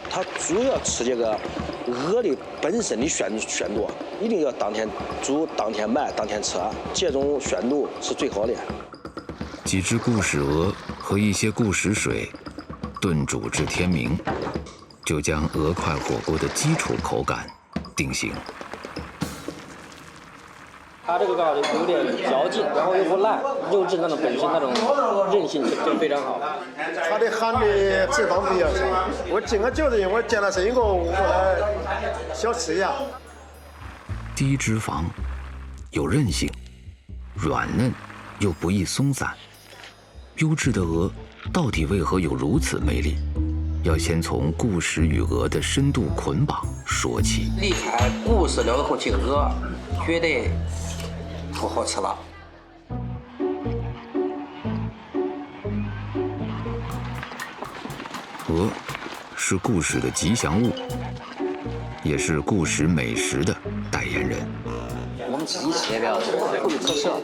它主要吃这个鹅的本身的鲜度，一定要当天煮、当天买、当天吃，这种鲜度是最好的。几只固始鹅和一些固始水炖煮至天明，就将鹅块火锅的基础口感定型。它这个嘎有点嚼劲，然后又不烂，肉质那种本身那种韧性就非常好。它的含的脂肪比较少，我今个就是因为见了是一个我来小吃一样。低脂肪，有韧性，软嫩又不易松散。优质的鹅到底为何有如此魅力？要先从固始与鹅的深度捆绑说起。离开固始了后，这个鹅绝对不好吃了。鹅是固始的吉祥物，也是固始美食的代言人。我们自己企业的特有特色，